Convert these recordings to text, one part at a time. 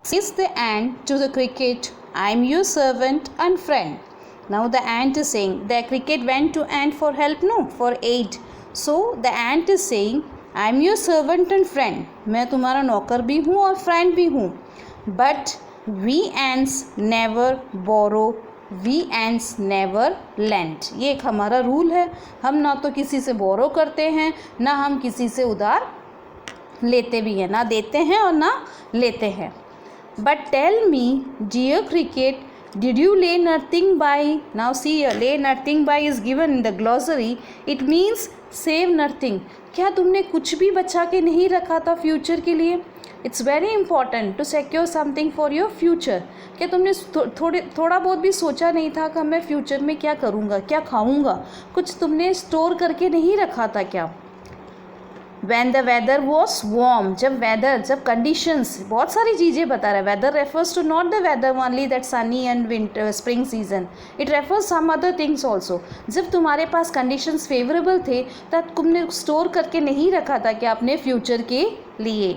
Says the ant to the cricket, I am your servant and friend. Now the ant is saying, the cricket went to ant for help, no, for aid. So the ant is saying, I am your servant and friend. मैं तुम्हारा नौकर भी हूँ और friend भी हूँ. But we ants never borrow, we ants never lend. ये एक हमारा रूल है. हम ना तो किसी से बोरो करते हैं, ना हम किसी से उधार लेते भी हैं, ना देते हैं और ना लेते हैं. But tell me, dear cricket, did you lay nothing by? Now see here, lay nothing by is given in the glossary. It means save nothing. क्या तुमने कुछ भी बचा के नहीं रखा था फ्यूचर के लिए? It's very important to secure something for your future. क्या तुमने थोड़ा बहुत भी सोचा नहीं था कि मैं फ्यूचर में क्या करूँगा, क्या खाऊँगा? कुछ तुमने स्टोर करके नहीं रखा था क्या? When the weather was warm, जब conditions, बहुत सारी चीज़ें बता रहा है. Weather refers to not the weather only that sunny and winter spring season. It refers some other things also. जब तुम्हारे पास conditions favorable थे तब तुमने स्टोर करके नहीं रखा था क्या अपने फ्यूचर के लिए?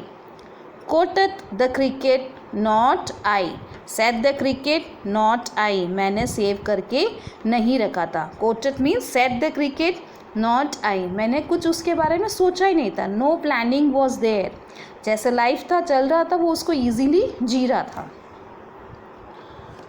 Quoted the cricket, not I. Said the cricket, not I. मैंने सेव करके नहीं रखा था. Quoted means said the cricket, not I. मैंने कुछ उसके बारे में सोचा ही नहीं था. No planning was there. जैसे लाइफ था चल रहा था वो उसको ईजीली जी रहा था.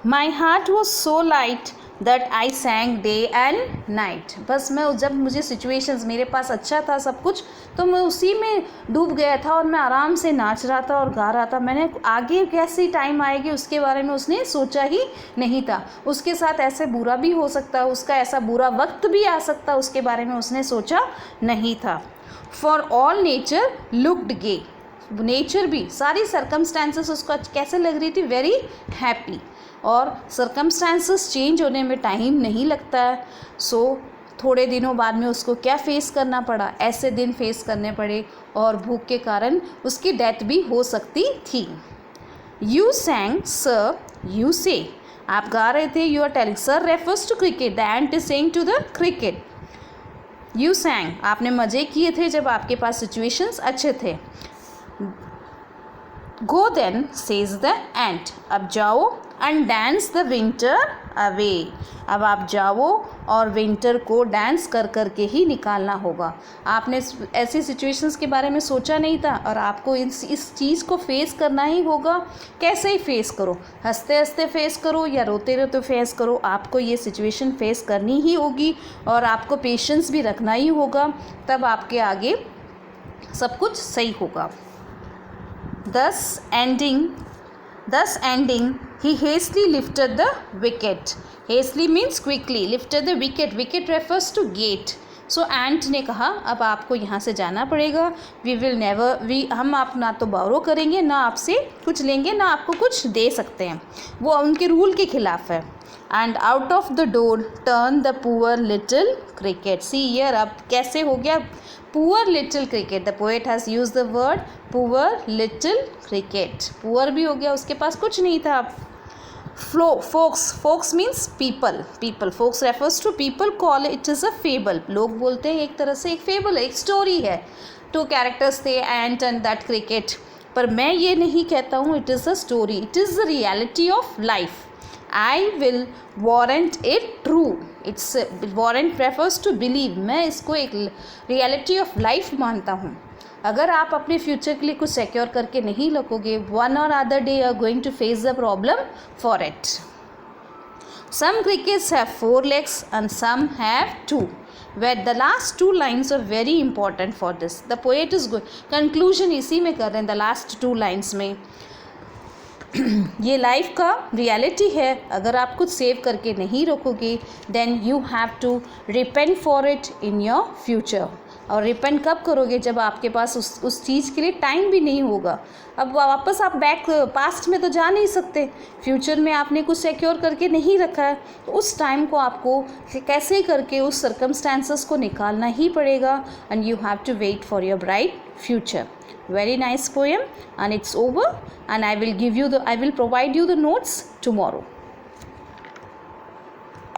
My heart was so light that I सैंग day and night. बस मैं जब मुझे सिचुएशंस मेरे पास अच्छा था सब कुछ तो मैं उसी में डूब गया था और मैं आराम से नाच रहा था और गा रहा था. मैंने आगे कैसी टाइम आएगी उसके बारे में उसने सोचा ही नहीं था. उसके साथ ऐसे बुरा भी हो सकता है, उसका ऐसा बुरा वक्त भी आ सकता है, उसके बारे में उसने सोचा नहीं था. For all nature looked gay. Nature भी सारी सर्कमस्टांसेस उसको कैसे लग रही थी? Very happy. और सर्कमस्टांसेस चेंज होने में टाइम नहीं लगता है. सो थोड़े दिनों बाद में उसको क्या फेस करना पड़ा? ऐसे दिन फेस करने पड़े और भूख के कारण उसकी डेथ भी हो सकती थी. यू सैंग सर यू से. आप गा रहे थे. You are telling. Sir refers to cricket. The ant is saying to the cricket. You sang. आपने मज़े किए थे जब आपके पास सिचुएशंस अच्छे थे. गो देन सेज द एंट. अब जाओ and dance the winter away. अब आप जाओ और विंटर को डांस कर कर के ही निकालना होगा. आपने ऐसी सिचुएशंस के बारे में सोचा नहीं था और आपको इस चीज़ को फेस करना ही होगा. कैसे ही फेस करो, हंसते हंसते फेस करो या रोते रोते फेस करो, आपको ये सिचुएशन फेस करनी ही होगी और आपको पेशेंस भी रखना ही होगा. तब आपके आगे सब कुछ सही होगा. Thus ending, he hastily lifted the wicket. Hastily means quickly. Lifted the wicket. Wicket refers to gate. सो एंट ने कहा अब आपको यहाँ से जाना पड़ेगा. हम आप ना तो बोरो करेंगे, ना आपसे कुछ लेंगे, ना आपको कुछ दे सकते हैं. वो उनके रूल के खिलाफ है. And out of the door turn the poor little cricket. See here अब कैसे हो गया? Poor little cricket. The poet has use the word poor little cricket. Poor भी हो गया, उसके पास कुछ नहीं था. Folks means people. Folks refers to people. Call it is a fable. लोग बोलते हैं एक तरह से एक फेबल है, एक स्टोरी है. 2 कैरेक्टर्स थे, एंट एंड दैट क्रिकेट. पर मैं ये नहीं कहता हूँ it is a story. It is the reality of life. I will warrant it true. It's warrant refers to believe. मैं इसको एक रियलिटी ऑफ लाइफ मानता हूँ. अगर आप अपने फ्यूचर के लिए कुछ सिक्योर करके नहीं रखोगे, वन और other day are going to face the problem for it. Some crickets have 4 legs and some have 2. where the last 2 lines are very important for this. The poet is good. Conclusion इसी में कर रहे हैं, the last 2 lines में. ये life का reality है. अगर आप कुछ सेव करके नहीं रखोगे then you have to repent for it in your future. और रिपेंट कब करोगे? जब आपके पास उस चीज़ के लिए टाइम भी नहीं होगा. अब वापस आप पास्ट में तो जा नहीं सकते. फ्यूचर में आपने कुछ सिक्योर करके नहीं रखा है तो उस टाइम को आपको कैसे करके उस सर्कमस्टांसेस को निकालना ही पड़ेगा. And you have to wait for your bright future. Very nice poem and it's over, and I will provide you the notes tomorrow.